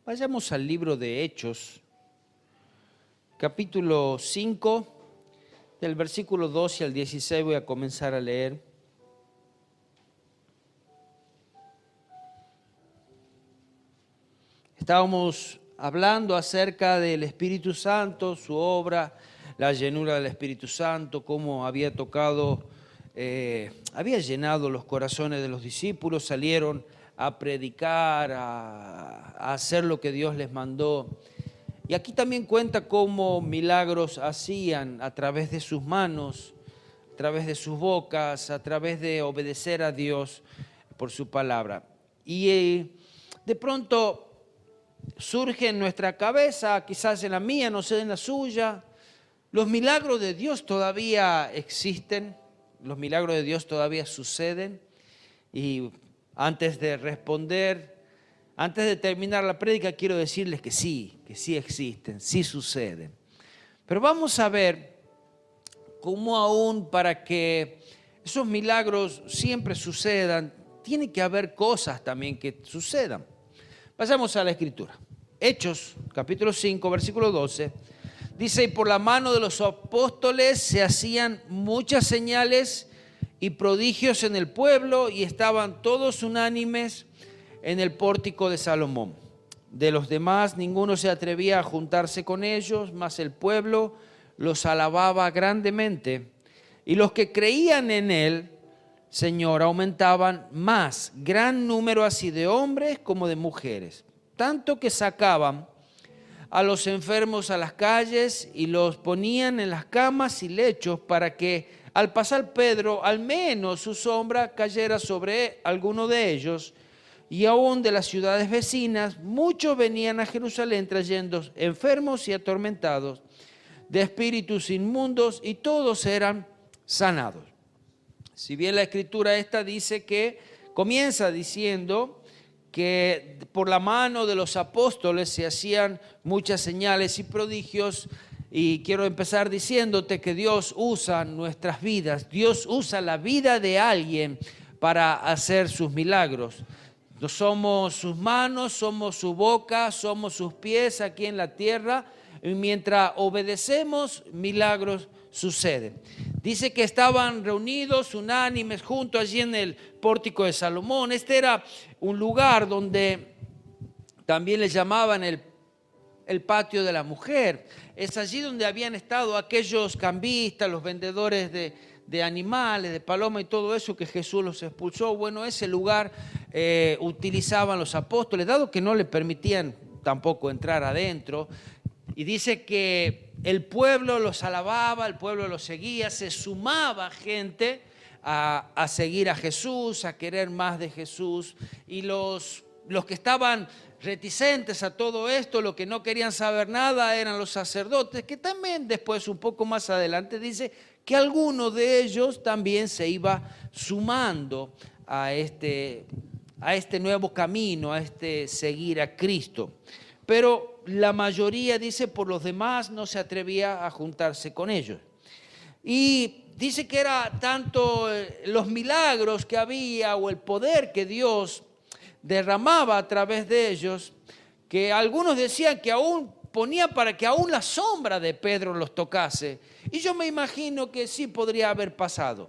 Vayamos al libro de Hechos, capítulo 5, del versículo 12 al 16 voy a comenzar a leer. Estábamos hablando acerca del Espíritu Santo, su obra, la llenura del Espíritu Santo, cómo había tocado, había llenado los corazones de los discípulos, salieron a predicar, a hacer lo que Dios les mandó. Y aquí también cuenta cómo milagros hacían a través de sus manos, a través de sus bocas, a través de obedecer a Dios por su palabra. Y de pronto surge en nuestra cabeza, quizás en la mía, no sé en la suya, los milagros de Dios todavía existen, los milagros de Dios todavía suceden. Y antes de responder, antes de terminar la prédica, quiero decirles que sí existen, sí suceden. Pero vamos a ver cómo aún para que esos milagros siempre sucedan, tiene que haber cosas también que sucedan. Pasamos a la Escritura. Hechos, capítulo 5, versículo 12. Dice, y por la mano de los apóstoles se hacían muchas señales y prodigios en el pueblo, y estaban todos unánimes en el pórtico de Salomón. De los demás ninguno se atrevía a juntarse con ellos, mas el pueblo los alababa grandemente. Y los que creían en él, Señor, aumentaban más, gran número así de hombres como de mujeres, tanto que sacaban a los enfermos a las calles y los ponían en las camas y lechos para que al pasar Pedro, al menos su sombra cayera sobre alguno de ellos. Y aún de las ciudades vecinas, muchos venían a Jerusalén trayendo enfermos y atormentados de espíritus inmundos, y todos eran sanados. Si bien la escritura esta dice que, comienza diciendo que por la mano de los apóstoles se hacían muchas señales y prodigios, y quiero empezar diciéndote que Dios usa nuestras vidas, Dios usa la vida de alguien para hacer sus milagros. No somos sus manos, somos su boca, somos sus pies aquí en la tierra, y mientras obedecemos, milagros suceden. Dice que estaban reunidos, unánimes, juntos allí en el pórtico de Salomón. Este era un lugar donde también le llamaban el patio de la mujer. Es allí donde habían estado aquellos cambistas, los vendedores de animales, de paloma y todo eso, que Jesús los expulsó. Bueno, ese lugar utilizaban los apóstoles, dado que no le permitían tampoco entrar adentro. Y dice que el pueblo los alababa, el pueblo los seguía, se sumaba gente a seguir a Jesús, a querer más de Jesús. Y los que estaban reticentes a todo esto, los que no querían saber nada, eran los sacerdotes, que también después, un poco más adelante, dice que alguno de ellos también se iba sumando a este nuevo camino, a este seguir a Cristo. Pero la mayoría, dice, por los demás no se atrevía a juntarse con ellos. Y dice que era tanto los milagros que había o el poder que Dios derramaba a través de ellos, que algunos decían que aún ponía para que aún la sombra de Pedro los tocase. Y yo me imagino que sí podría haber pasado.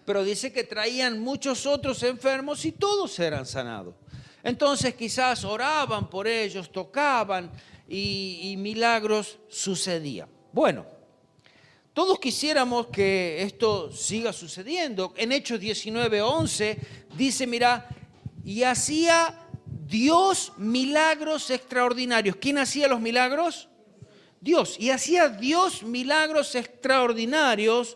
Pero dice que traían muchos otros enfermos y todos eran sanados. Entonces quizás oraban por ellos, tocaban y milagros sucedían. Bueno, todos quisiéramos que esto siga sucediendo. En Hechos 19:11 dice, mira, y hacía Dios milagros extraordinarios. ¿Quién hacía los milagros? Dios. Y hacía Dios milagros extraordinarios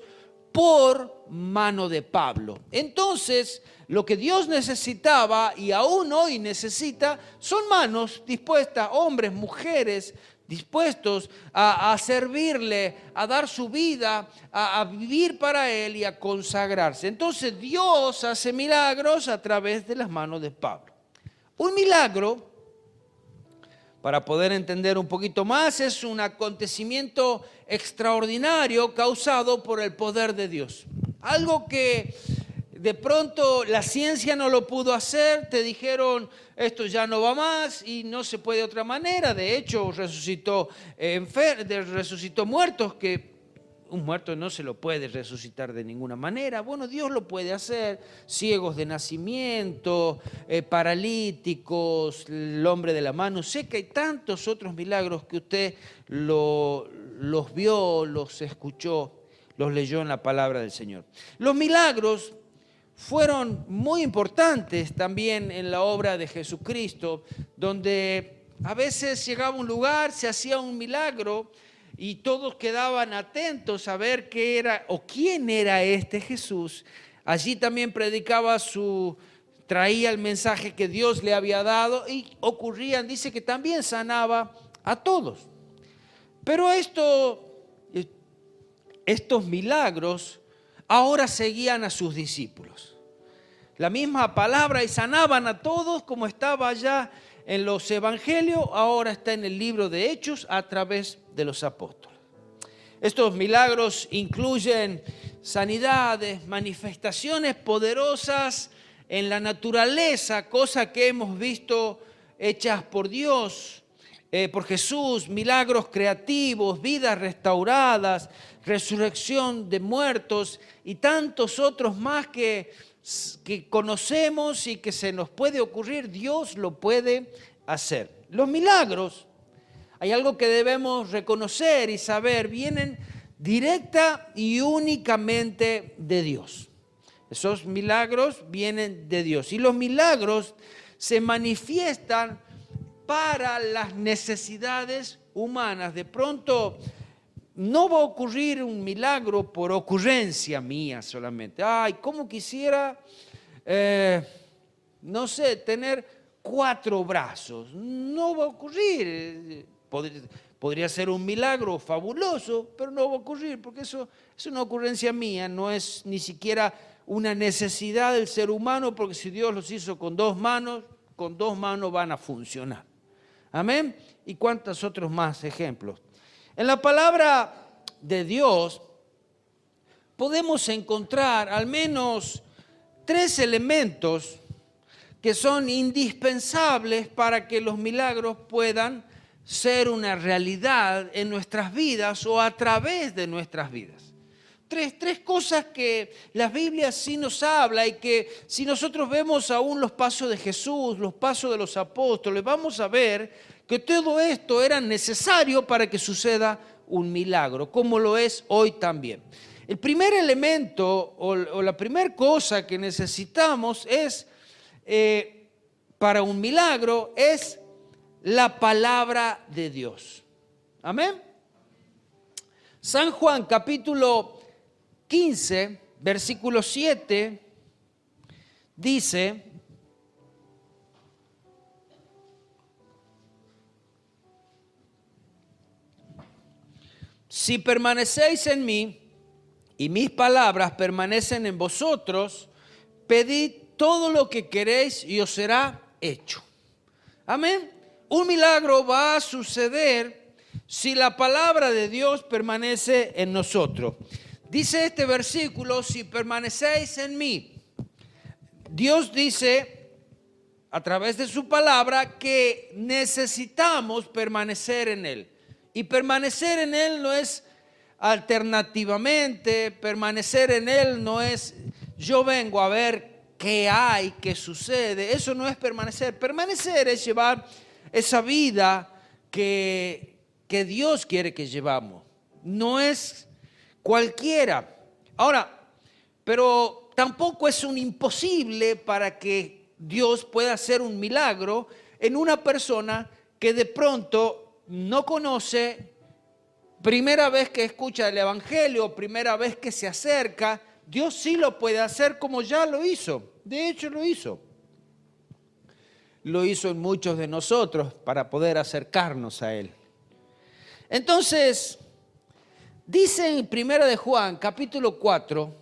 por mano de Pablo. Entonces, lo que Dios necesitaba y aún hoy necesita son manos dispuestas, hombres, mujeres dispuestos a servirle, a dar su vida, a vivir para Él y a consagrarse. Entonces Dios hace milagros a través de las manos de Pablo. Un milagro, para poder entender un poquito más, es un acontecimiento extraordinario causado por el poder de Dios. Algo que de pronto la ciencia no lo pudo hacer, te dijeron esto ya no va más y no se puede de otra manera. De hecho, resucitó muertos, que un muerto no se lo puede resucitar de ninguna manera. Bueno, Dios lo puede hacer. Ciegos de nacimiento, paralíticos, el hombre de la mano seca y tantos otros milagros que usted los vio, los escuchó, los leyó en la palabra del Señor. Los milagros fueron muy importantes también en la obra de Jesucristo, donde a veces llegaba a un lugar, se hacía un milagro y todos quedaban atentos a ver qué era o quién era este Jesús. Allí también traía el mensaje que Dios le había dado y ocurrían, dice que también sanaba a todos. Pero estos milagros ahora seguían a sus discípulos. La misma palabra y sanaban a todos como estaba allá en los evangelios, ahora está en el libro de Hechos a través de los apóstoles. Estos milagros incluyen sanidades, manifestaciones poderosas en la naturaleza, cosas que hemos visto hechas por Dios, por Jesús, milagros creativos, vidas restauradas, resurrección de muertos y tantos otros más que conocemos y que se nos puede ocurrir. Dios lo puede hacer. Los milagros, hay algo que debemos reconocer y saber, vienen directa y únicamente de Dios. Esos milagros vienen de Dios y los milagros se manifiestan para las necesidades humanas. De pronto no va a ocurrir un milagro por ocurrencia mía solamente. Ay, cómo quisiera, no sé, tener 4 brazos. No va a ocurrir. Podría ser un milagro fabuloso, pero no va a ocurrir porque eso es una ocurrencia mía, no es ni siquiera una necesidad del ser humano, porque si Dios los hizo con 2 manos van a funcionar. Amén. Y cuántos otros más ejemplos. En la palabra de Dios podemos encontrar al menos 3 elementos que son indispensables para que los milagros puedan ser una realidad en nuestras vidas o a través de nuestras vidas. Tres cosas que la Biblia sí nos habla y que si nosotros vemos aún los pasos de Jesús, los pasos de los apóstoles, vamos a ver que todo esto era necesario para que suceda un milagro, como lo es hoy también. El primer elemento o la primera cosa que necesitamos es, para un milagro, es la palabra de Dios. Amén. San Juan capítulo 15, versículo 7, dice: si permanecéis en mí y mis palabras permanecen en vosotros, pedid todo lo que queréis y os será hecho. Amén. Un milagro va a suceder si la palabra de Dios permanece en nosotros. Dice este versículo: si permanecéis en mí. Dios dice a través de su palabra que necesitamos permanecer en Él. Y permanecer en Él no es alternativamente, permanecer en Él no es yo vengo a ver qué hay, qué sucede. Eso no es permanecer. Permanecer es llevar esa vida que Dios quiere que llevamos. No es cualquiera. Ahora, pero tampoco es un imposible para que Dios pueda hacer un milagro en una persona que de pronto no conoce, primera vez que escucha el evangelio, primera vez que se acerca. Dios sí lo puede hacer, como ya lo hizo. De hecho lo hizo. Lo hizo en muchos de nosotros para poder acercarnos a Él. Entonces, dice en 1 de Juan, capítulo 4,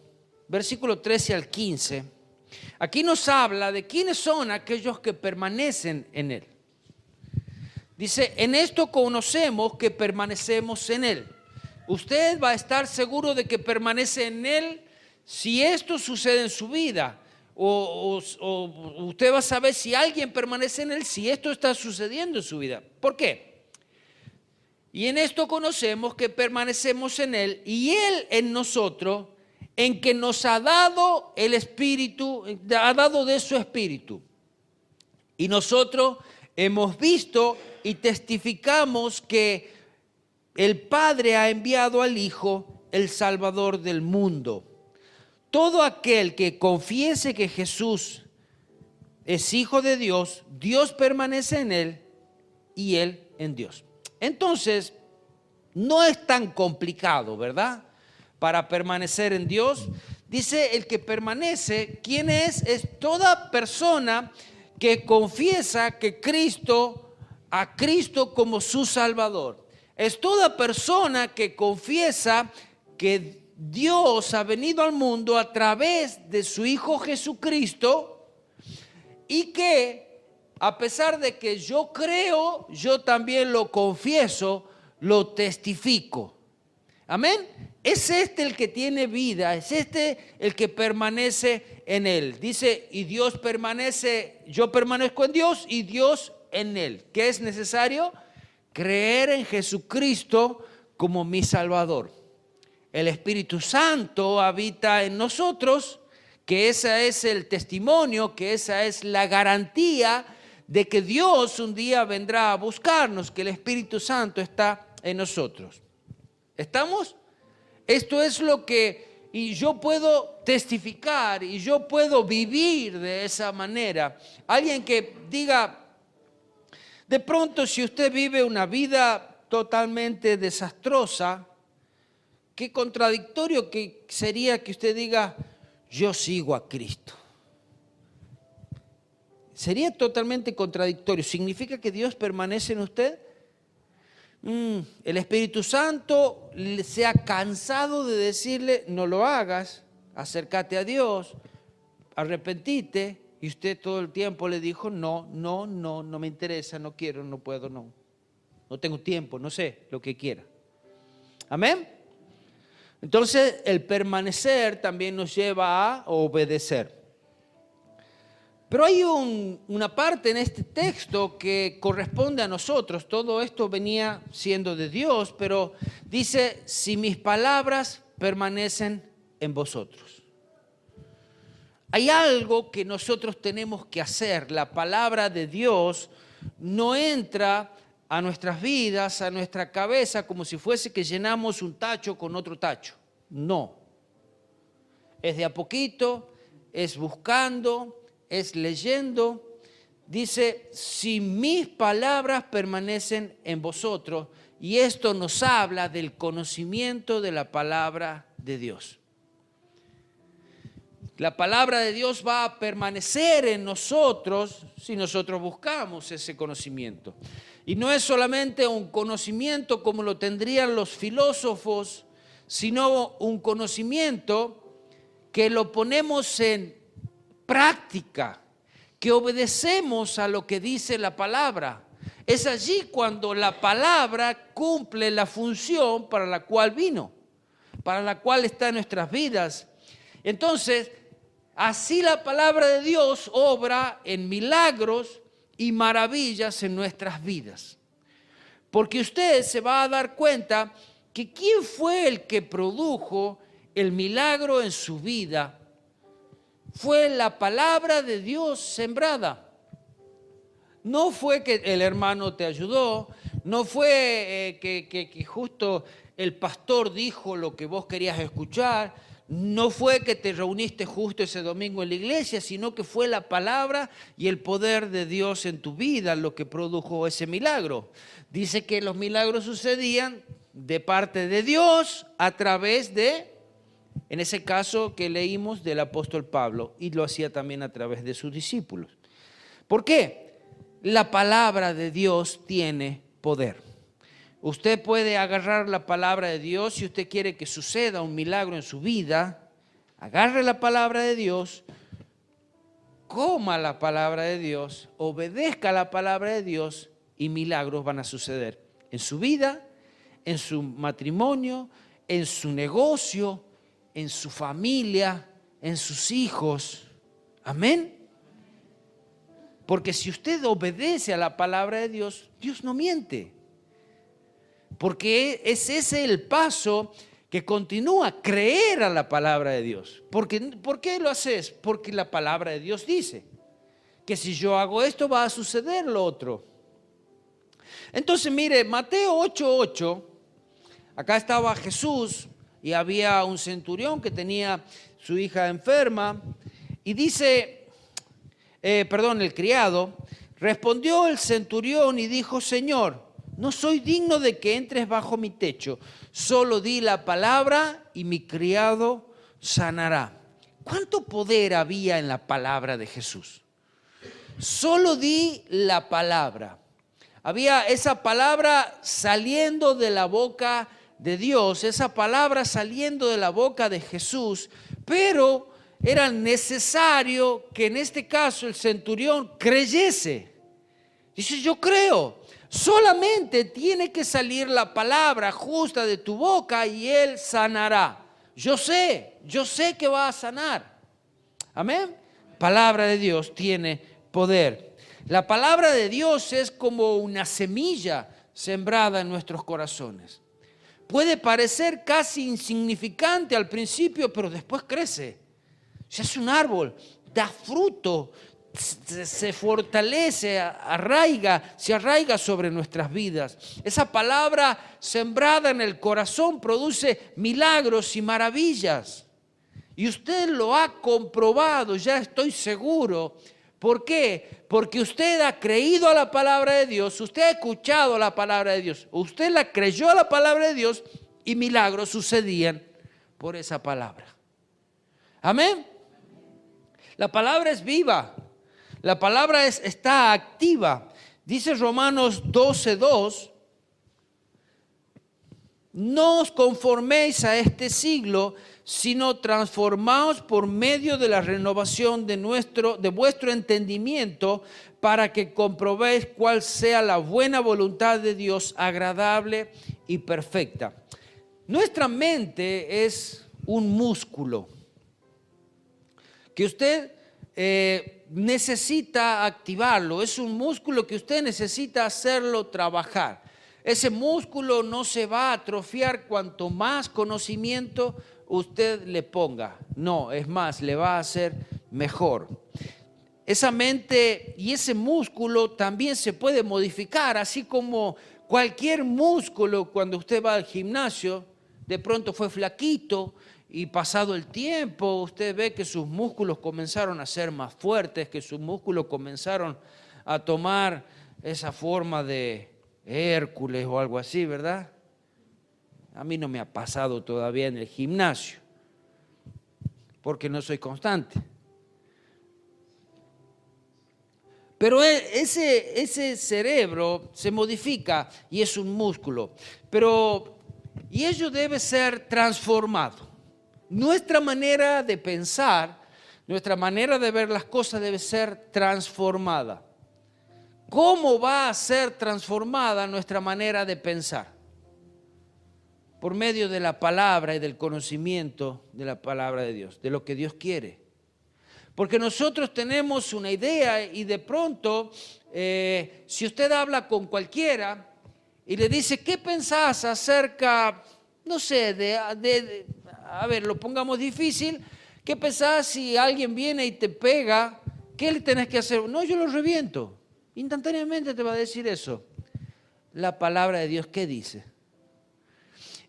versículo 13 al 15, aquí nos habla de quiénes son aquellos que permanecen en Él. Dice: en esto conocemos que permanecemos en Él. Usted va a estar seguro de que permanece en Él si esto sucede en su vida. o usted va a saber si alguien permanece en Él, si esto está sucediendo en su vida. ¿Por qué? Y en esto conocemos que permanecemos en Él y Él en nosotros, en que nos ha dado el Espíritu, ha dado de su Espíritu. Y nosotros hemos visto y testificamos que el Padre ha enviado al Hijo, el Salvador del mundo. Todo aquel que confiese que Jesús es Hijo de Dios, Dios permanece en Él y Él en Dios. Entonces, no es tan complicado, ¿verdad? Para permanecer en Dios. Dice el que permanece, ¿quién es? Es toda persona que confiesa que a Cristo como su Salvador. Es toda persona que confiesa que Dios ha venido al mundo a través de su Hijo Jesucristo y que a pesar de que yo creo, yo también lo confieso, lo testifico. Amén. Es este el que tiene vida, es este el que permanece en Él. Dice, y Dios permanece, yo permanezco en Dios y Dios en Él. ¿Qué es necesario? Creer en Jesucristo como mi Salvador. El Espíritu Santo habita en nosotros, que ese es el testimonio, que esa es la garantía de que Dios un día vendrá a buscarnos, que el Espíritu Santo está en nosotros. ¿Estamos? Esto es lo que, y yo puedo testificar, y yo puedo vivir de esa manera. Alguien que diga, de pronto si usted vive una vida totalmente desastrosa, qué contradictorio que sería que usted diga, yo sigo a Cristo. Sería totalmente contradictorio. ¿Significa que Dios permanece en usted? El Espíritu Santo se ha cansado de decirle, no lo hagas, acércate a Dios, arrepentite, y usted todo el tiempo le dijo, no me interesa, no quiero, no puedo, no tengo tiempo, no sé, lo que quiera. Amén. Entonces, el permanecer también nos lleva a obedecer. Pero hay una parte en este texto que corresponde a nosotros. Todo esto venía siendo de Dios, pero dice, si mis palabras permanecen en vosotros. Hay algo que nosotros tenemos que hacer. La palabra de Dios no entra a nuestras vidas, a nuestra cabeza, como si fuese que llenamos un tacho con otro tacho. No. Es de a poquito, es buscando, es leyendo. Dice, si mis palabras permanecen en vosotros, y esto nos habla del conocimiento de la palabra de Dios. La palabra de Dios va a permanecer en nosotros si nosotros buscamos ese conocimiento. Y no es solamente un conocimiento como lo tendrían los filósofos, sino un conocimiento que lo ponemos en práctica, que obedecemos a lo que dice la palabra. Es allí cuando la palabra cumple la función para la cual vino, para la cual está en nuestras vidas. Entonces, así la palabra de Dios obra en milagros y maravillas en nuestras vidas. Porque usted se va a dar cuenta que quién fue el que produjo el milagro en su vida. Fue la palabra de Dios sembrada. No fue que el hermano te ayudó, no fue que justo el pastor dijo lo que vos querías escuchar, no fue que te reuniste justo ese domingo en la iglesia, sino que fue la palabra y el poder de Dios en tu vida lo que produjo ese milagro. Dice que los milagros sucedían de parte de Dios a través de, en ese caso que leímos, del apóstol Pablo, y lo hacía también a través de sus discípulos. ¿Por qué? La palabra de Dios tiene poder. Usted puede agarrar la palabra de Dios si usted quiere que suceda un milagro en su vida. Agarre la palabra de Dios, coma la palabra de Dios, obedezca la palabra de Dios y milagros van a suceder en su vida, en su matrimonio, en su negocio, en su familia, en sus hijos. Amén. Porque si usted obedece a la palabra de Dios, Dios no miente. Porque es ese el paso que continúa, creer a la palabra de Dios. ¿Por qué lo haces? Porque la palabra de Dios dice que si yo hago esto va a suceder lo otro. Entonces mire, Mateo 8:8, acá estaba Jesús y había un centurión que tenía su hija enferma y dice... el criado, respondió el centurión y dijo: Señor, no soy digno de que entres bajo mi techo, solo di la palabra y mi criado sanará. ¿Cuánto poder había en la palabra de Jesús? Solo di la palabra. Había esa palabra saliendo de la boca de Dios, esa palabra saliendo de la boca de Jesús, pero era necesario que en este caso el centurión creyese. Dice: yo creo, solamente tiene que salir la palabra justa de tu boca y él sanará. Yo sé que va a sanar. Amén. Palabra de Dios tiene poder. La palabra de Dios es como una semilla sembrada en nuestros corazones. Puede parecer casi insignificante al principio, pero después crece. Se hace un árbol, da fruto, se fortalece, se arraiga sobre nuestras vidas. Esa palabra sembrada en el corazón produce milagros y maravillas. Y usted lo ha comprobado, ya estoy seguro. ¿Por qué? Porque usted ha creído a la palabra de Dios, usted ha escuchado la palabra de Dios, usted la creyó a la palabra de Dios y milagros sucedían por esa palabra. Amén. La palabra es viva, la palabra está activa. Dice Romanos 12:2, no os conforméis a este siglo, sino transformaos por medio de la renovación de vuestro entendimiento, para que comprobéis cuál sea la buena voluntad de Dios, agradable y perfecta. Nuestra mente es un músculo que usted necesita activarlo. Es un músculo que usted necesita hacerlo trabajar. Ese músculo no se va a atrofiar cuanto más conocimiento usted le ponga. No, es más, le va a hacer mejor. Esa mente y ese músculo también se puede modificar, así como cualquier músculo. Cuando usted va al gimnasio, de pronto fue flaquito, y pasado el tiempo usted ve que sus músculos comenzaron a ser más fuertes, que sus músculos comenzaron a tomar esa forma de Hércules o algo así, ¿verdad? A mí no me ha pasado todavía en el gimnasio, porque no soy constante. Pero ese cerebro se modifica y es un músculo, y ello debe ser transformado. Nuestra manera de pensar, nuestra manera de ver las cosas debe ser transformada. ¿Cómo va a ser transformada nuestra manera de pensar? Por medio de la palabra y del conocimiento de la palabra de Dios, de lo que Dios quiere. Porque nosotros tenemos una idea y de pronto, si usted habla con cualquiera y le dice: ¿qué pensás acerca, no sé, a ver, lo pongamos difícil, ¿qué pensás si alguien viene y te pega? ¿Qué le tenés que hacer? No, yo lo reviento. Instantáneamente te va a decir eso. La palabra de Dios, ¿qué dice?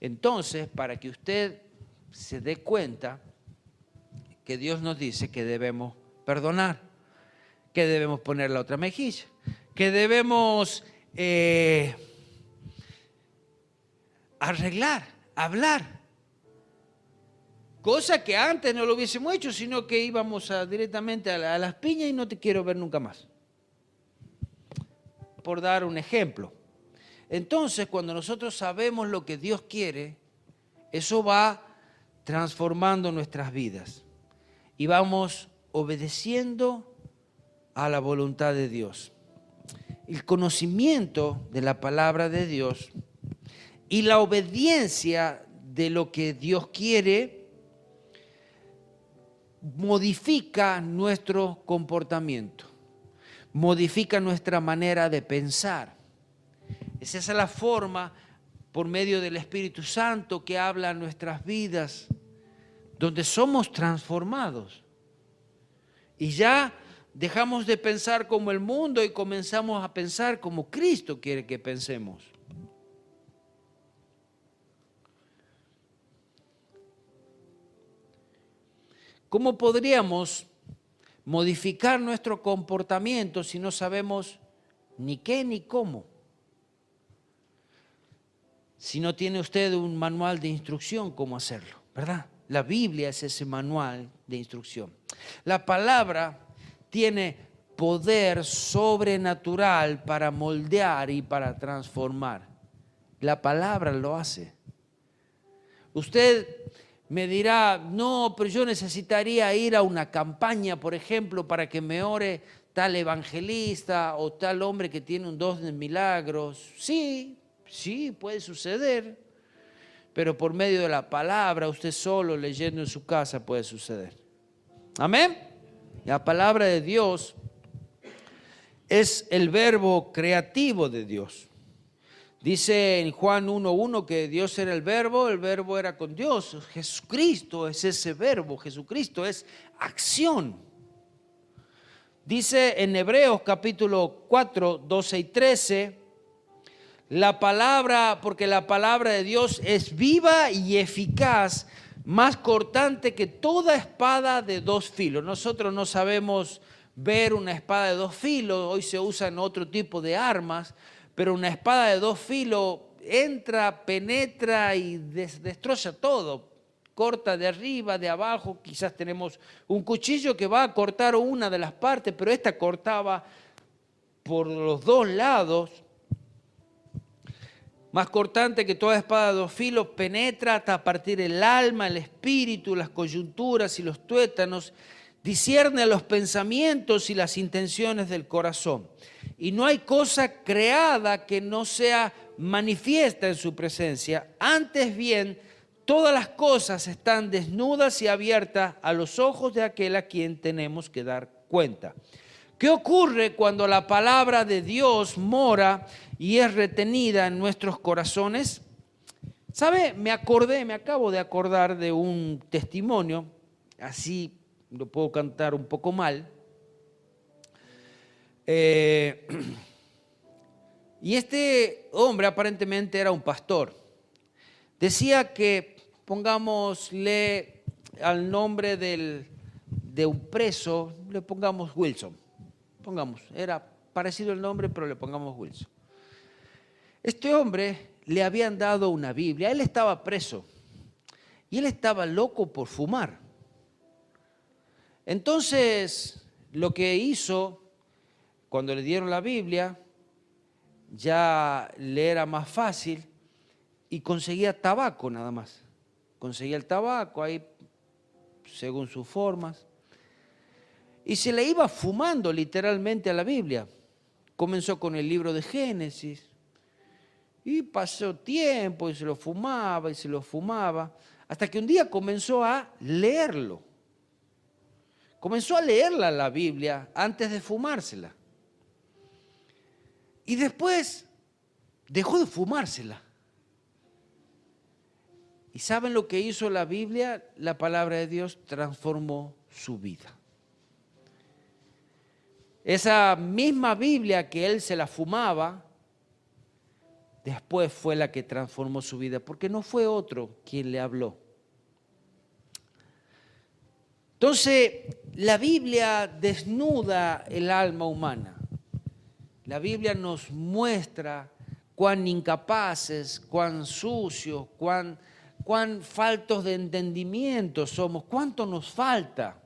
Entonces, para que usted se dé cuenta que Dios nos dice que debemos perdonar, que debemos poner la otra mejilla, que debemos arreglar, hablar. Cosa que antes no lo hubiésemos hecho, sino que íbamos directamente a las piñas y no te quiero ver nunca más. Por dar un ejemplo. Entonces, cuando nosotros sabemos lo que Dios quiere, eso va transformando nuestras vidas y vamos obedeciendo a la voluntad de Dios. El conocimiento de la palabra de Dios y la obediencia de lo que Dios quiere modifica nuestro comportamiento, modifica nuestra manera de pensar. Es esa la forma, por medio del Espíritu Santo, que habla a nuestras vidas, donde somos transformados. Y ya dejamos de pensar como el mundo y comenzamos a pensar como Cristo quiere que pensemos. ¿Cómo podríamos modificar nuestro comportamiento si no sabemos ni qué ni cómo? Si no tiene usted un manual de instrucción, ¿cómo hacerlo? ¿Verdad? La Biblia es ese manual de instrucción. La palabra tiene poder sobrenatural para moldear y para transformar. La palabra lo hace. Usted me dirá, no, pero yo necesitaría ir a una campaña, por ejemplo, para que me ore tal evangelista o tal hombre que tiene un don de milagros. Sí, puede suceder, pero por medio de la palabra, usted solo leyendo en su casa puede suceder. Amén. La palabra de Dios es el verbo creativo de Dios. Dice en Juan 1:1 que Dios era el verbo era con Dios. Jesucristo es ese verbo, Jesucristo es acción. Dice en Hebreos capítulo 4, 12 y 13, la palabra, porque la palabra de Dios es viva y eficaz, más cortante que toda espada de dos filos. Nosotros no sabemos ver una espada de dos filos, hoy se usan otro tipo de armas, pero una espada de dos filos entra, penetra y destroza todo. Corta de arriba, de abajo, quizás tenemos un cuchillo que va a cortar una de las partes, pero esta cortaba por los dos lados. Más cortante que toda espada de dos filos, penetra hasta partir el alma, el espíritu, las coyunturas y los tuétanos, discierne los pensamientos y las intenciones del corazón. Y no hay cosa creada que no sea manifiesta en su presencia. Antes bien, todas las cosas están desnudas y abiertas a los ojos de aquel a quien tenemos que dar cuenta. ¿Qué ocurre cuando la palabra de Dios mora y es retenida en nuestros corazones? ¿Sabe? Me acabo de acordar de un testimonio, así lo puedo cantar un poco mal. Y este hombre aparentemente era un pastor. Decía que pongámosle al nombre de un preso, le pongamos Wilson. Era parecido el nombre, pero le pongamos Wilson. Este hombre le habían dado una Biblia, él estaba preso y él estaba loco por fumar. Entonces, lo que hizo cuando le dieron la Biblia, ya le era más fácil y conseguía tabaco nada más. Conseguía el tabaco ahí según sus formas. Y se le iba fumando literalmente a la Biblia. Comenzó con el libro de Génesis. Y pasó tiempo y se lo fumaba y se lo fumaba. Hasta que un día comenzó a leerlo. Comenzó a leerla la Biblia antes de fumársela. Y después dejó de fumársela. ¿Y saben lo que hizo la Biblia? La palabra de Dios transformó su vida. Esa misma Biblia que él se la fumaba, después fue la que transformó su vida, porque no fue otro quien le habló. Entonces, la Biblia desnuda el alma humana. La Biblia nos muestra cuán incapaces, cuán sucios, cuán faltos de entendimiento somos, cuánto nos falta.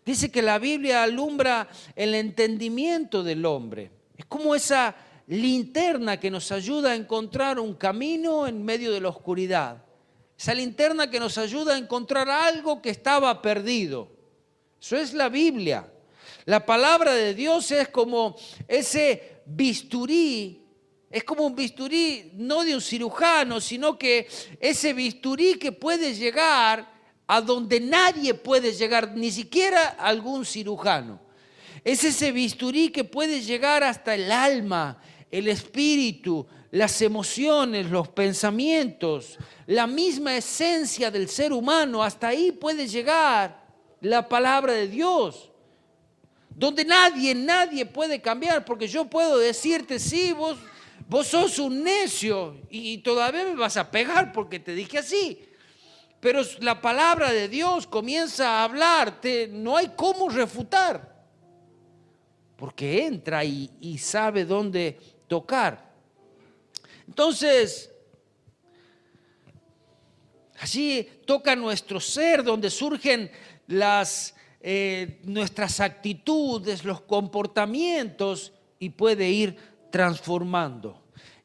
Dice que la Biblia alumbra el entendimiento del hombre. Es como esa linterna que nos ayuda a encontrar un camino en medio de la oscuridad. Esa linterna que nos ayuda a encontrar algo que estaba perdido. Eso es la Biblia. La palabra de Dios es como ese bisturí, es como un bisturí no de un cirujano, sino que ese bisturí que puede llegar a donde nadie puede llegar, ni siquiera algún cirujano. Es ese bisturí que puede llegar hasta el alma, el espíritu, las emociones, los pensamientos, la misma esencia del ser humano. Hasta ahí puede llegar la palabra de Dios. Donde nadie puede cambiar, porque yo puedo decirte, sí, vos sos un necio y todavía me vas a pegar porque te dije así. Pero la palabra de Dios comienza a hablarte, no hay cómo refutar. Porque entra y sabe dónde tocar. Entonces, allí toca nuestro ser, donde surgen nuestras actitudes, los comportamientos, y puede ir transformando.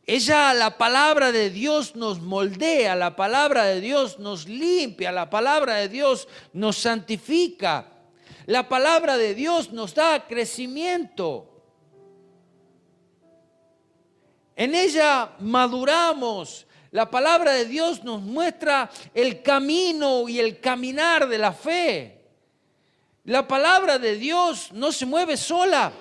La palabra de Dios nos moldea, la palabra de Dios nos limpia, la palabra de Dios nos santifica. La palabra de Dios nos da crecimiento. En ella maduramos. La palabra de Dios nos muestra el camino y el caminar de la fe. La palabra de Dios no se mueve sola.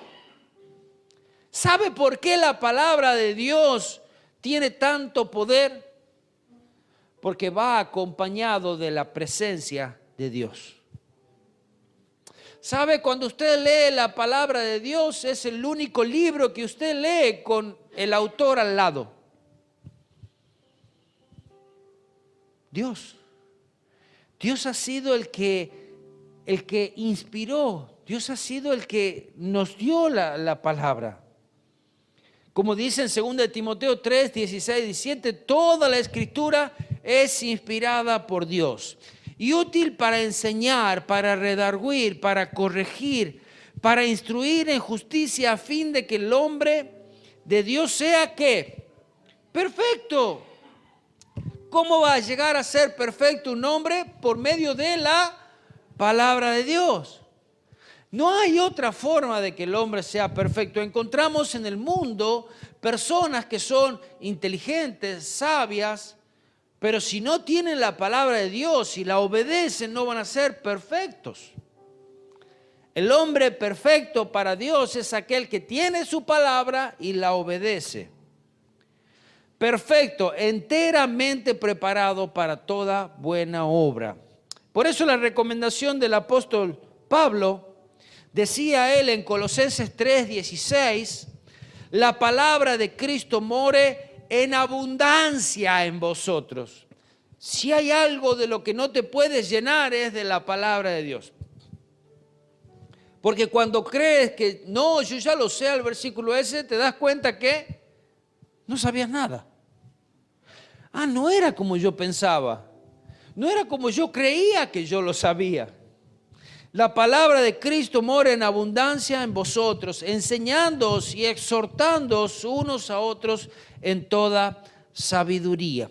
¿Sabe por qué la palabra de Dios tiene tanto poder? Porque va acompañado de la presencia de Dios. ¿Sabe? Cuando usted lee la palabra de Dios, es el único libro que usted lee con el autor al lado. Dios. Dios ha sido el que inspiró. Dios ha sido el que nos dio la palabra. Como dice en 2 Timoteo 3, 16, 17, toda la escritura es inspirada por Dios y útil para enseñar, para redarguir, para corregir, para instruir en justicia, a fin de que el hombre de Dios sea ¿qué? Perfecto. ¿Cómo va a llegar a ser perfecto un hombre? Por medio de la palabra de Dios. No hay otra forma de que el hombre sea perfecto. Encontramos en el mundo personas que son inteligentes, sabias, pero si no tienen la palabra de Dios y la obedecen, no van a ser perfectos. El hombre perfecto para Dios es aquel que tiene su palabra y la obedece. Perfecto, enteramente preparado para toda buena obra. Por eso la recomendación del apóstol Pablo, decía él en Colosenses 3:16, la palabra de Cristo more en abundancia en vosotros. Si hay algo de lo que no te puedes llenar es de la palabra de Dios. Porque cuando crees que no, yo ya lo sé, al versículo ese, te das cuenta que no sabías nada. No era como yo pensaba. No era como yo creía que yo lo sabía. La palabra de Cristo mora en abundancia en vosotros, enseñándoos y exhortándoos unos a otros en toda sabiduría.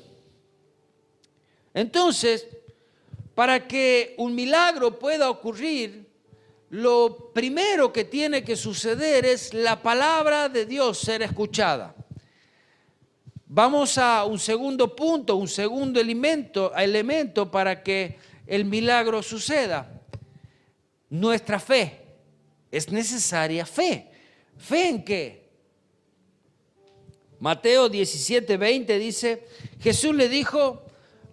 Entonces, para que un milagro pueda ocurrir, lo primero que tiene que suceder es la palabra de Dios ser escuchada. Vamos a un segundo punto, un segundo elemento para que el milagro suceda. Nuestra fe. Es necesaria fe. ¿Fe en qué? Mateo 17:20 dice, Jesús le dijo,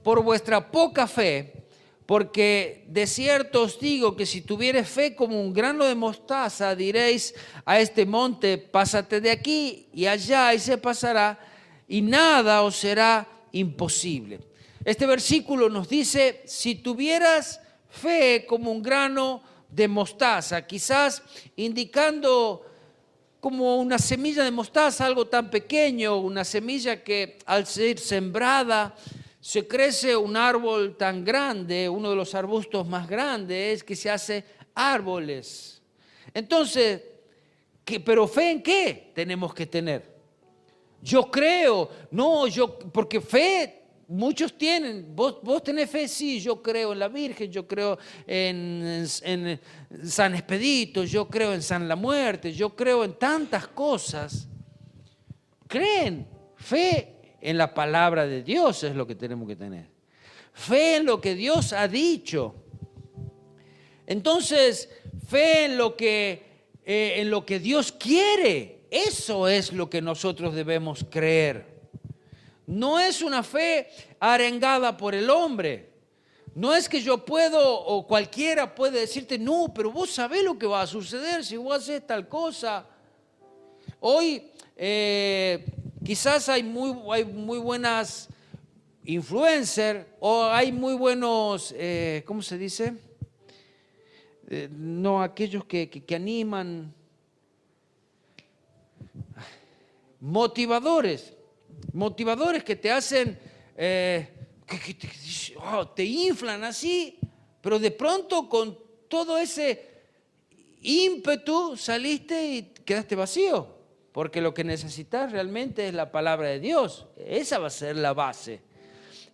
por vuestra poca fe, porque de cierto os digo que si tuviereis fe como un grano de mostaza, diréis a este monte, pásate de aquí y allá, y se pasará, y nada os será imposible. Este versículo nos dice, si tuvieras fe como un grano de mostaza, quizás indicando como una semilla de mostaza, algo tan pequeño, una semilla que al ser sembrada se crece un árbol tan grande, uno de los arbustos más grandes que se hace árboles. Entonces, ¿pero fe en qué tenemos que tener? Yo creo, porque fe muchos tienen. ¿Vos tenés fe? Sí, yo creo en la Virgen, yo creo en San Expedito, yo creo en San La Muerte, yo creo en tantas cosas. Creen, fe en la palabra de Dios es lo que tenemos que tener. fe en lo que Dios ha dicho. Entonces, fe en lo que Dios quiere. Eso es lo que nosotros debemos creer. No es una fe arengada por el hombre. No es que yo puedo o cualquiera puede decirte, no, pero vos sabés lo que va a suceder si vos haces tal cosa. Hoy quizás hay muy buenas influencers o hay muy buenos, ¿cómo se dice? No, aquellos que animan, motivadores que te hacen, te inflan así, pero de pronto con todo ese ímpetu saliste y quedaste vacío, porque lo que necesitas realmente es la palabra de Dios. Esa va a ser la base.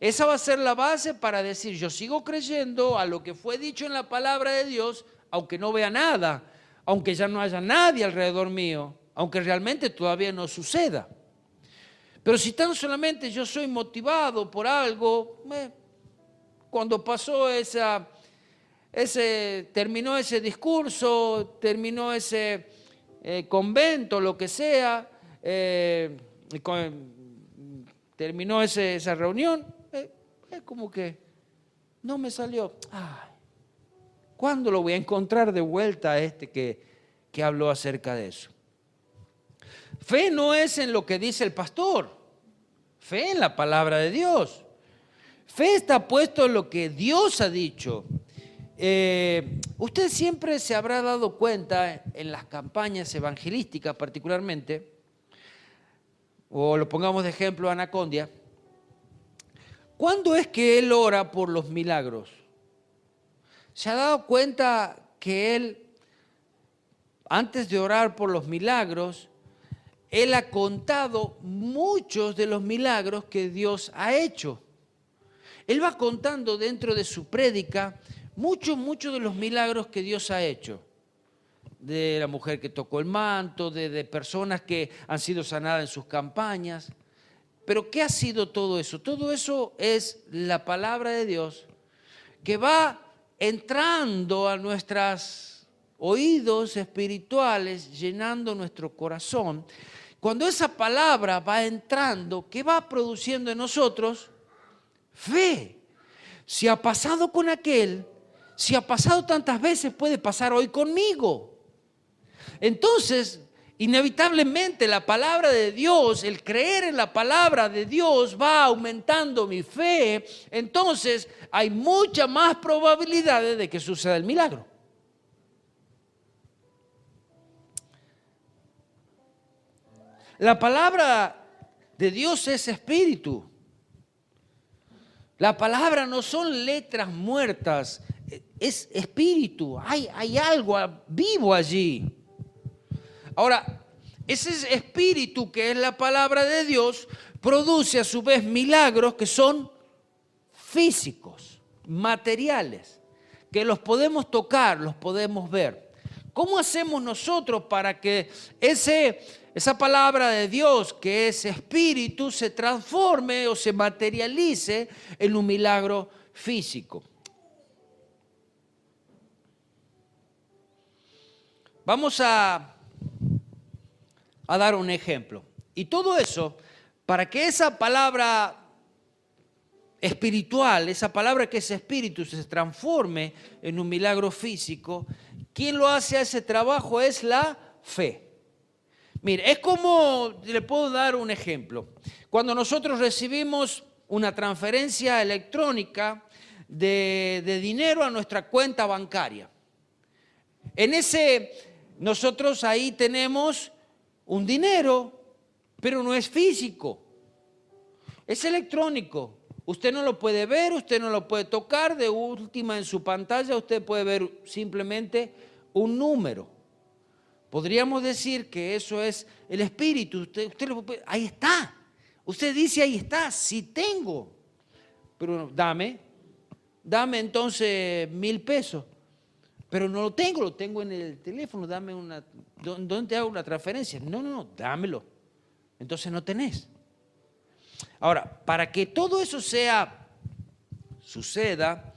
Esa va a ser la base para decir, yo sigo creyendo a lo que fue dicho en la palabra de Dios, aunque no vea nada, aunque ya no haya nadie alrededor mío, aunque realmente todavía no suceda. Pero si tan solamente yo soy motivado por algo, cuando pasó terminó ese discurso, terminó ese convento, lo que sea, terminó esa reunión, es como que no me salió. Ay, ¿cuándo lo voy a encontrar de vuelta a este que habló acerca de eso? Fe no es en lo que dice el pastor, fe en la palabra de Dios. Fe está puesto en lo que Dios ha dicho. Usted siempre se habrá dado cuenta en las campañas evangelísticas particularmente, o lo pongamos de ejemplo a Anacondia, ¿cuándo es que él ora por los milagros? ¿Se ha dado cuenta que él, antes de orar por los milagros, él ha contado muchos de los milagros que Dios ha hecho? Él va contando dentro de su prédica muchos de los milagros que Dios ha hecho. De la mujer que tocó el manto, de personas que han sido sanadas en sus campañas. Pero ¿qué ha sido todo eso? Todo eso es la palabra de Dios que va entrando a nuestros oídos espirituales, llenando nuestro corazón. Cuando esa palabra va entrando, ¿qué va produciendo en nosotros? Fe. Si ha pasado con aquel, si ha pasado tantas veces, puede pasar hoy conmigo. Entonces, inevitablemente la palabra de Dios, el creer en la palabra de Dios va aumentando mi fe. Entonces, hay mucha más probabilidades de que suceda el milagro. La palabra de Dios es espíritu. La palabra no son letras muertas, es espíritu. Hay algo vivo allí. Ahora, ese espíritu que es la palabra de Dios produce a su vez milagros que son físicos, materiales, que los podemos tocar, los podemos ver. ¿Cómo hacemos nosotros para que esa palabra de Dios que es espíritu se transforme o se materialice en un milagro físico? Vamos a dar un ejemplo. Y todo eso, para que esa palabra espiritual, esa palabra que es espíritu, se transforme en un milagro físico, ¿quién lo hace a ese trabajo? Es la fe. Mire, es como, le puedo dar un ejemplo. Cuando nosotros recibimos una transferencia electrónica de dinero a nuestra cuenta bancaria. Nosotros ahí tenemos un dinero, pero no es físico, es electrónico. Usted no lo puede ver, usted no lo puede tocar, de última en su pantalla usted puede ver simplemente un número. Podríamos decir que eso es el espíritu, usted lo puede, ahí está. Usted dice ahí está, sí tengo, pero dame entonces 1,000 pesos. Pero no lo tengo en el teléfono, ¿dónde te hago una transferencia? No, dámelo. Entonces no tenés. Ahora, para que todo eso sea suceda.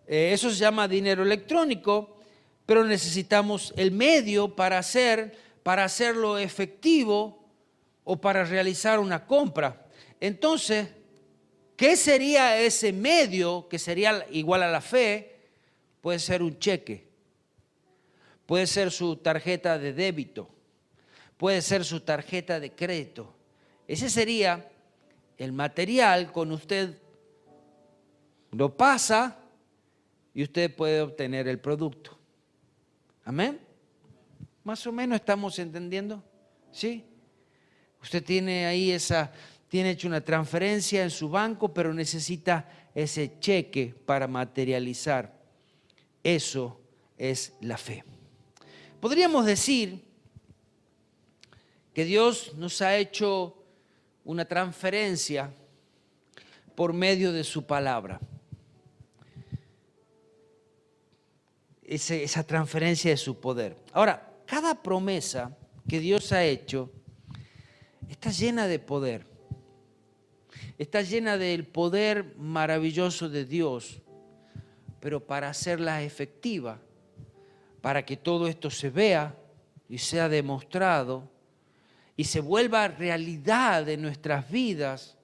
Eso se llama dinero electrónico, pero necesitamos el medio para hacerlo efectivo o para realizar una compra. Entonces, ¿qué sería ese medio que sería igual a la fe? Puede ser un cheque, puede ser su tarjeta de débito, puede ser su tarjeta de crédito. Ese sería el material con usted lo pasa y usted puede obtener el producto. ¿Amén? ¿Más o menos estamos entendiendo? ¿Sí? Usted tiene ahí tiene hecho una transferencia en su banco, pero necesita ese cheque para materializar. Eso es la fe. Podríamos decir que Dios nos ha hecho una transferencia por medio de su palabra. Esa transferencia de su poder. Ahora, cada promesa que Dios ha hecho está llena de poder. Está llena del poder maravilloso de Dios, pero para hacerla efectiva, para que todo esto se vea y sea demostrado y se vuelva realidad en nuestras vidas,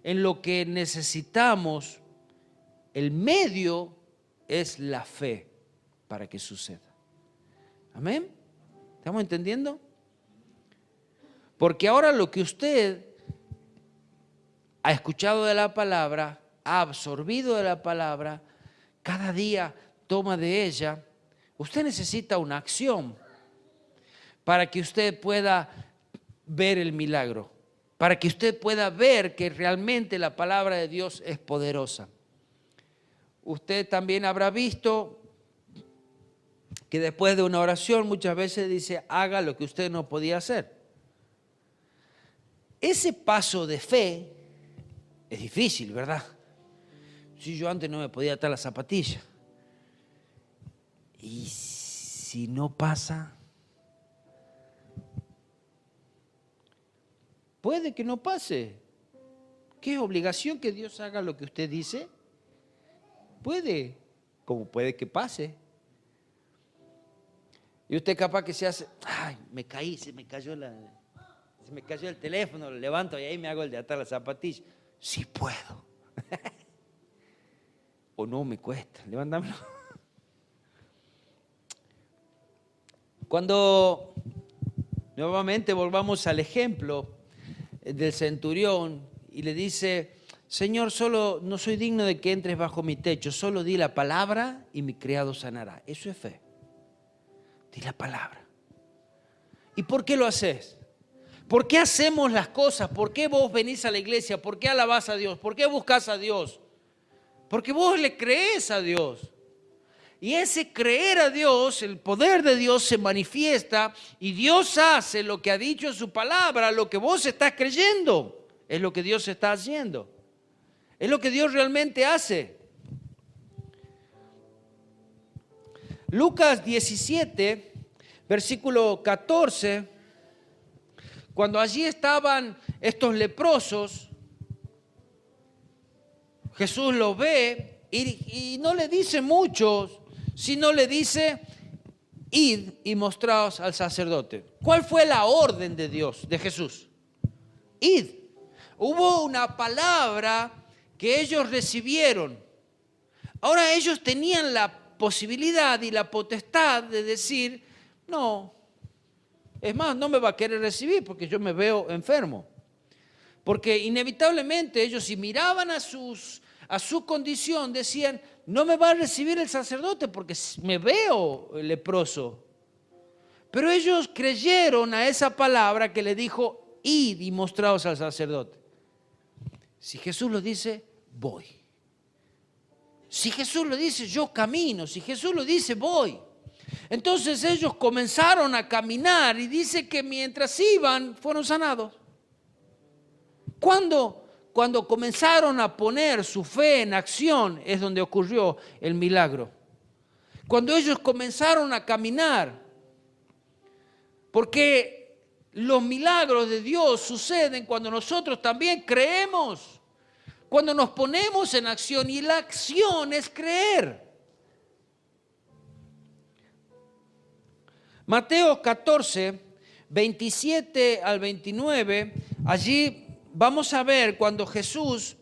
en lo que necesitamos, el medio es la fe para que suceda. ¿Amén? ¿Estamos entendiendo? Porque ahora lo que usted ha escuchado de la palabra, ha absorbido de la palabra, cada día toma de ella, usted necesita una acción para que usted pueda ver el milagro, para que usted pueda ver que realmente la palabra de Dios es poderosa. Usted también habrá visto que después de una oración muchas veces dice, haga lo que usted no podía hacer. Ese paso de fe es difícil, ¿verdad? Si yo antes no me podía atar las zapatillas. Y si no pasa, puede que no pase. ¿Qué es obligación que Dios haga lo que usted dice? Puede, como puede que pase. Y usted capaz que se hace, ay, me caí, se me cayó el teléfono, lo levanto y ahí me hago el de atar las zapatillas. Sí puedo. O no me cuesta, levántame. Cuando nuevamente volvamos al ejemplo del centurión y le dice, Señor, solo no soy digno de que entres bajo mi techo, solo di la palabra y mi criado sanará. Eso es fe. Di la palabra. ¿Y por qué lo haces? ¿Por qué hacemos las cosas? ¿Por qué vos venís a la iglesia? ¿Por qué alabás a Dios? ¿Por qué buscás a Dios? Porque vos le creés a Dios. Y ese creer a Dios, el poder de Dios se manifiesta y Dios hace lo que ha dicho en su palabra, lo que vos estás creyendo, es lo que Dios está haciendo. Es lo que Dios realmente hace. Lucas 17, versículo 14, cuando allí estaban estos leprosos, Jesús los ve y no le dice mucho, sino le dice, id y mostraos al sacerdote. ¿Cuál fue la orden de Dios, de Jesús? Id. Hubo una palabra que ellos recibieron. Ahora ellos tenían la posibilidad y la potestad de decir, no, es más, no me va a querer recibir porque yo me veo enfermo. Porque inevitablemente ellos, si miraban a su condición, decían, no me va a recibir el sacerdote porque me veo leproso. Pero ellos creyeron a esa palabra que le dijo, id y mostraos al sacerdote. Si Jesús lo dice, voy. Si Jesús lo dice, yo camino. Si Jesús lo dice, voy. Entonces ellos comenzaron a caminar y dice que mientras iban, fueron sanados. Cuando comenzaron a poner su fe en acción es donde ocurrió el milagro. Cuando ellos comenzaron a caminar, porque los milagros de Dios suceden cuando nosotros también creemos. Cuando nos ponemos en acción, y la acción es creer. Mateo 14, 27 al 29, allí vamos a ver cuando Jesús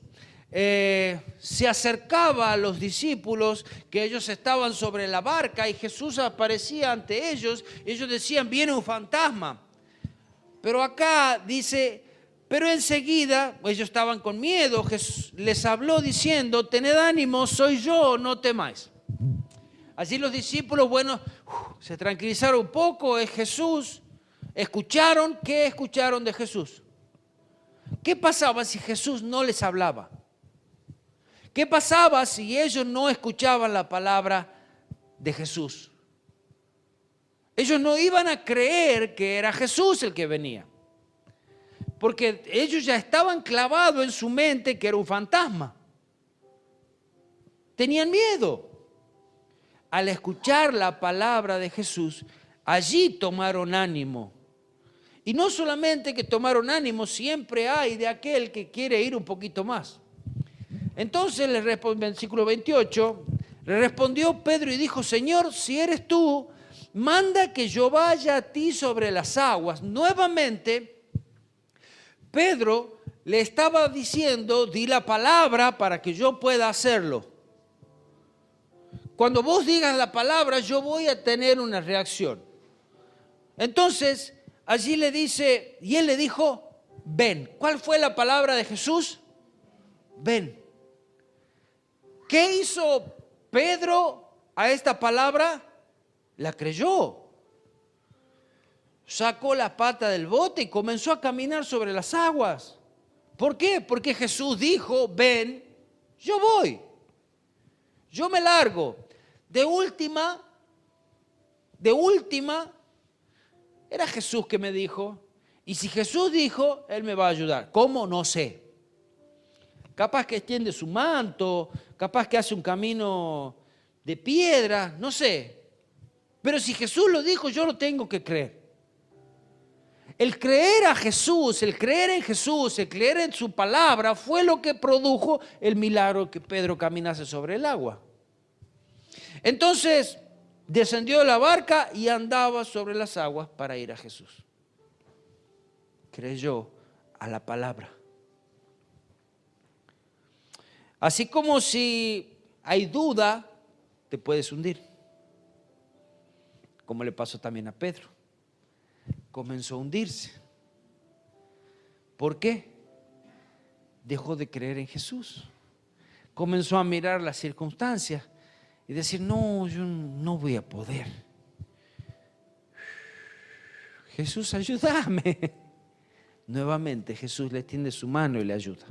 se acercaba a los discípulos, que ellos estaban sobre la barca y Jesús aparecía ante ellos, y ellos decían, viene un fantasma. Pero acá dice, pero enseguida, ellos estaban con miedo, Jesús les habló diciendo, tened ánimo, soy yo, no temáis. Allí los discípulos, bueno, se tranquilizaron un poco, es Jesús. Escucharon, ¿qué escucharon de Jesús? ¿Qué pasaba si Jesús no les hablaba? ¿Qué pasaba si ellos no escuchaban la palabra de Jesús? Ellos no iban a creer que era Jesús el que venía, porque ellos ya estaban clavados en su mente que era un fantasma. Tenían miedo. Al escuchar la palabra de Jesús, allí tomaron ánimo. Y no solamente que tomaron ánimo, siempre hay de aquel que quiere ir un poquito más. Entonces, versículo 28, le respondió Pedro y dijo, Señor, si eres tú, manda que yo vaya a ti sobre las aguas. Nuevamente, Pedro le estaba diciendo, di la palabra para que yo pueda hacerlo. Cuando vos digas la palabra, yo voy a tener una reacción. Entonces, allí le dice, y él le dijo, ven. ¿Cuál fue la palabra de Jesús? Ven. ¿Qué hizo Pedro a esta palabra? La creyó. Sacó la pata del bote y comenzó a caminar sobre las aguas. ¿Por qué? Porque Jesús dijo, ven, yo voy. Yo me largo. De última, era Jesús que me dijo, y si Jesús dijo, Él me va a ayudar. ¿Cómo? No sé. Capaz que extiende su manto, capaz que hace un camino de piedra, no sé. Pero si Jesús lo dijo, yo lo tengo que creer. El creer a Jesús, el creer en Jesús, el creer en su palabra, fue lo que produjo el milagro que Pedro caminase sobre el agua. Entonces descendió de la barca y andaba sobre las aguas para ir a Jesús. Creyó a la palabra. Así como si hay duda, te puedes hundir. Como le pasó también a Pedro. Comenzó a hundirse. ¿Por qué? Dejó de creer en Jesús. Comenzó a mirar las circunstancias y decir, no, yo no voy a poder. Jesús, ayúdame. Nuevamente Jesús le tiende su mano y le ayuda.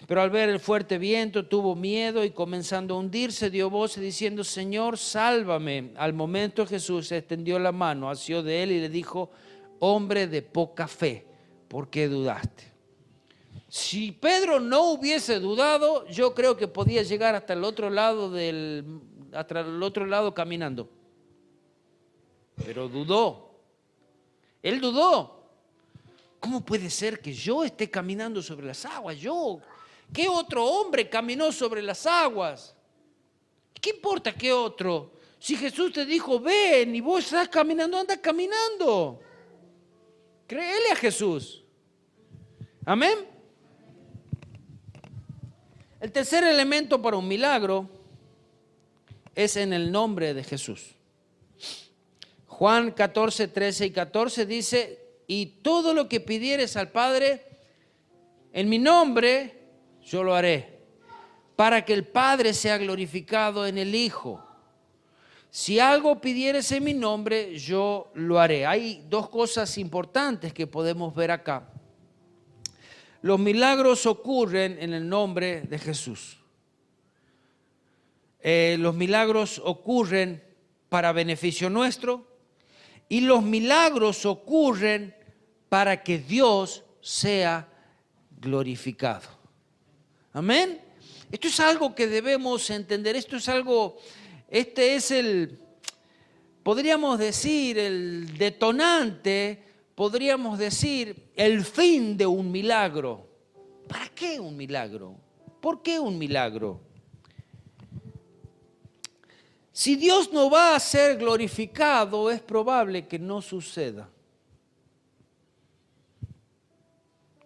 Pero al ver el fuerte viento tuvo miedo y comenzando a hundirse dio voces diciendo, Señor, sálvame. Al momento Jesús extendió la mano, asió de él y le dijo, hombre de poca fe, ¿por qué dudaste? Si Pedro no hubiese dudado, yo creo que podía llegar hasta el otro lado caminando. Pero dudó. Él dudó. ¿Cómo puede ser que yo esté caminando sobre las aguas? ¿Qué otro hombre caminó sobre las aguas? ¿Qué importa qué otro? Si Jesús te dijo, ven y vos estás caminando, anda caminando. Créele a Jesús. Amén. El tercer elemento para un milagro es en el nombre de Jesús. Juan 14, 13 y 14 dice, y todo lo que pidieres al Padre en mi nombre, yo lo haré, para que el Padre sea glorificado en el Hijo. Si algo pidieres en mi nombre, yo lo haré. Hay dos cosas importantes que podemos ver acá. Los milagros ocurren en el nombre de Jesús. Los milagros ocurren para beneficio nuestro y los milagros ocurren para que Dios sea glorificado. Amén. Esto es algo que debemos entender. Este es podríamos decir, el detonante, podríamos decir, el fin de un milagro. qué un milagro? ¿Por qué un milagro? Si Dios no va a ser glorificado, es probable que no suceda.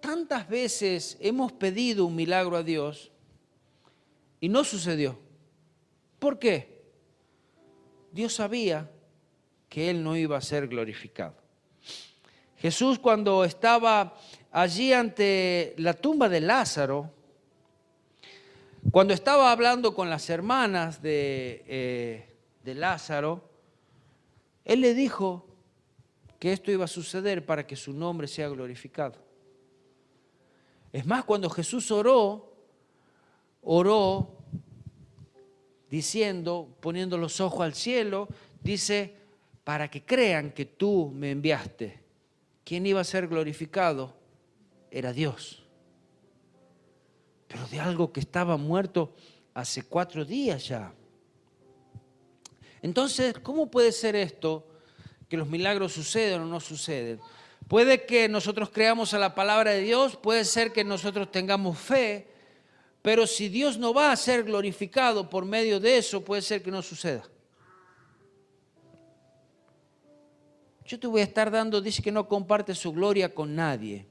Tantas veces hemos pedido un milagro a Dios y no sucedió. ¿Por qué? Dios sabía que Él no iba a ser glorificado. Jesús, cuando estaba allí ante la tumba de Lázaro, cuando estaba hablando con las hermanas de Lázaro, Él le dijo que esto iba a suceder para que su nombre sea glorificado. Es más, cuando Jesús oró diciendo, poniendo los ojos al cielo, dice, para que crean que tú me enviaste. ¿Quién iba a ser glorificado? Era Dios. Pero de algo que estaba muerto hace 4 días ya. Entonces, ¿cómo puede ser esto? Que los milagros suceden o no suceden. Puede que nosotros creamos a la palabra de Dios, puede ser que nosotros tengamos fe, pero si Dios no va a ser glorificado por medio de eso, puede ser que no suceda. Yo te voy a estar dando, dice que no comparte su gloria con nadie.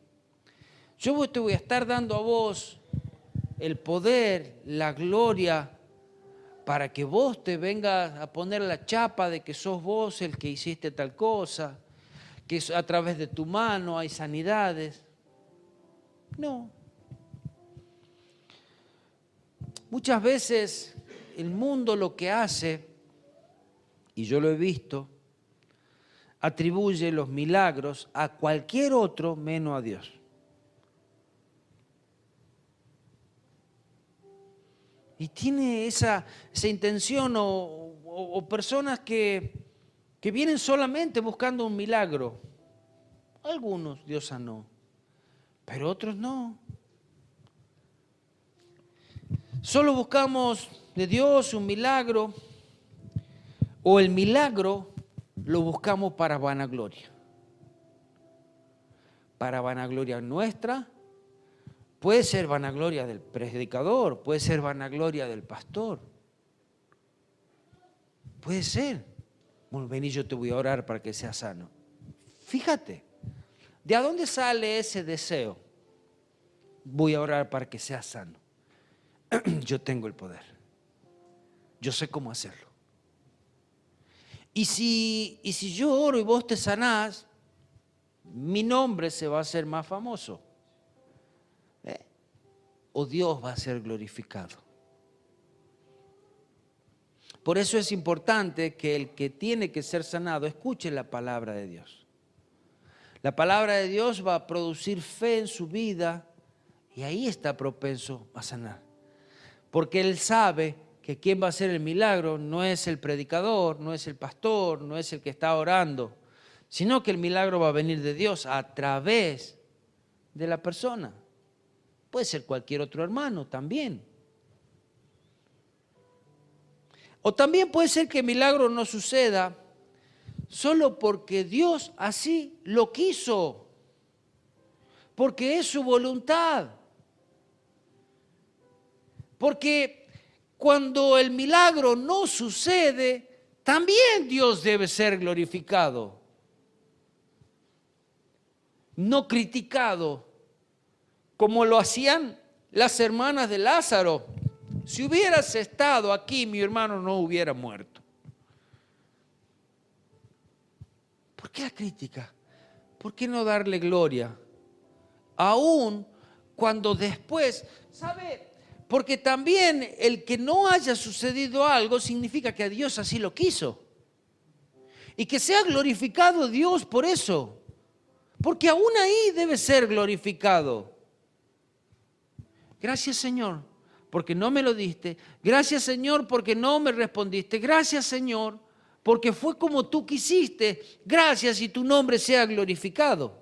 Yo te voy a estar dando a vos el poder, la gloria, para que vos te vengas a poner la chapa de que sos vos el que hiciste tal cosa, que a través de tu mano hay sanidades. No. Muchas veces el mundo lo que hace, y yo lo he visto, atribuye los milagros a cualquier otro menos a Dios. Y tiene esa intención o personas que vienen solamente buscando un milagro. Algunos Dios sanó, pero otros no. Solo buscamos de Dios un milagro, o el milagro lo buscamos para vanagloria. Para vanagloria nuestra, puede ser vanagloria del predicador, puede ser vanagloria del pastor. Puede ser. Bueno, vení, yo te voy a orar para que seas sano. Fíjate, ¿de dónde sale ese deseo? Voy a orar para que seas sano. Yo tengo el poder. Yo sé cómo hacerlo. Y si yo oro y vos te sanás, mi nombre se va a hacer más famoso. O Dios va a ser glorificado. Por eso es importante que el que tiene que ser sanado escuche la palabra de Dios. La palabra de Dios va a producir fe en su vida y ahí está propenso a sanar. Porque él sabe que quien va a hacer el milagro no es el predicador, no es el pastor, no es el que está orando, sino que el milagro va a venir de Dios a través de la persona. Puede ser cualquier otro hermano también. O también puede ser que el milagro no suceda solo porque Dios así lo quiso, porque es su voluntad. Porque cuando el milagro no sucede, también Dios debe ser glorificado, no criticado, como lo hacían las hermanas de Lázaro. Si hubieras estado aquí, mi hermano no hubiera muerto. ¿Por qué la crítica? ¿Por qué no darle gloria? Aún cuando después, ¿sabe? Porque también el que no haya sucedido algo significa que a Dios así lo quiso. Y que sea glorificado Dios por eso. Porque aún ahí debe ser glorificado. Gracias, Señor, porque no me lo diste. Gracias, Señor, porque no me respondiste. Gracias, Señor, porque fue como tú quisiste. Gracias y tu nombre sea glorificado.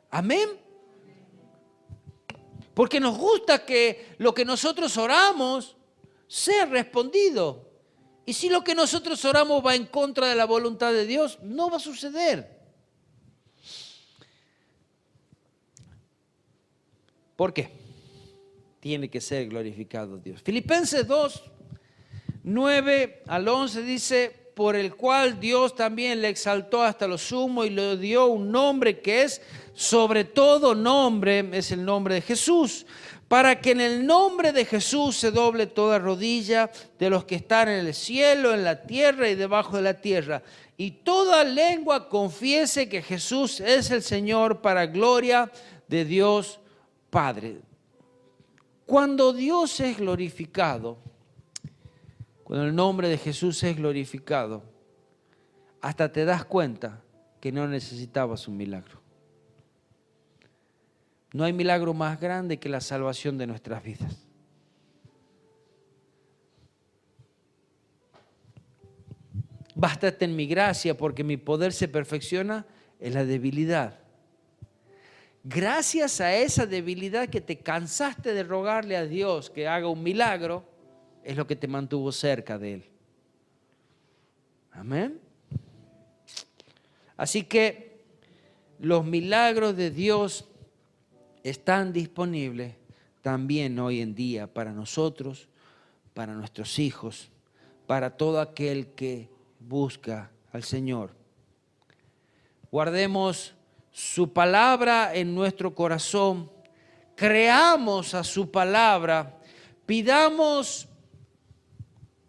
Amén. Porque nos gusta que lo que nosotros oramos sea respondido. Y si lo que nosotros oramos va en contra de la voluntad de Dios, no va a suceder. ¿Por qué? Tiene que ser glorificado Dios. Filipenses 2, 9 al 11 dice, por el cual Dios también le exaltó hasta lo sumo y le dio un nombre que es sobre todo nombre, es el nombre de Jesús, para que en el nombre de Jesús se doble toda rodilla de los que están en el cielo, en la tierra y debajo de la tierra, y toda lengua confiese que Jesús es el Señor, para gloria de Dios Padre. Cuando Dios es glorificado, cuando el nombre de Jesús es glorificado, hasta te das cuenta que no necesitabas un milagro. No hay milagro más grande que la salvación de nuestras vidas. Bástate en mi gracia, porque mi poder se perfecciona en la debilidad. Gracias a esa debilidad que te cansaste de rogarle a Dios que haga un milagro, es lo que te mantuvo cerca de Él. Amén. Así que los milagros de Dios están disponibles también hoy en día para nosotros, para nuestros hijos, para todo aquel que busca al Señor. Guardemos su palabra en nuestro corazón, creamos a su palabra, pidamos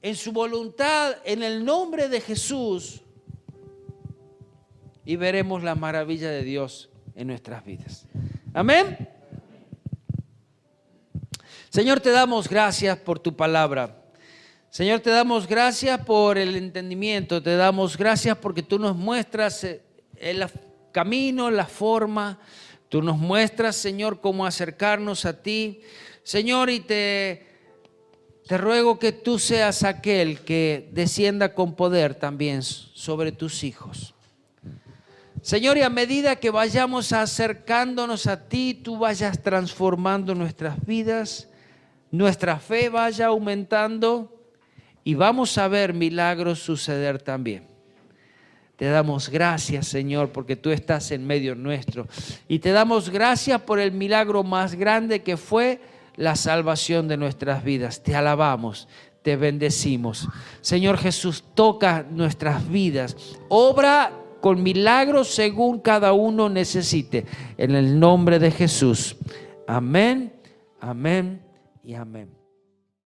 en su voluntad, en el nombre de Jesús, y veremos la maravilla de Dios en nuestras vidas. Amén. Señor, te damos gracias por tu palabra. Señor, te damos gracias por el entendimiento. Te damos gracias porque tú nos muestras el camino, la forma. Tú nos muestras, Señor, cómo acercarnos a ti. Señor, y te ruego que tú seas aquel que descienda con poder también sobre tus hijos. Señor, y a medida que vayamos acercándonos a ti, tú vayas transformando nuestras vidas, nuestra fe vaya aumentando y vamos a ver milagros suceder también. Te damos gracias, Señor, porque tú estás en medio nuestro. Y te damos gracias por el milagro más grande que fue la salvación de nuestras vidas. Te alabamos, te bendecimos. Señor Jesús, toca nuestras vidas. Obra con milagros según cada uno necesite. En el nombre de Jesús. Amén, amén y amén.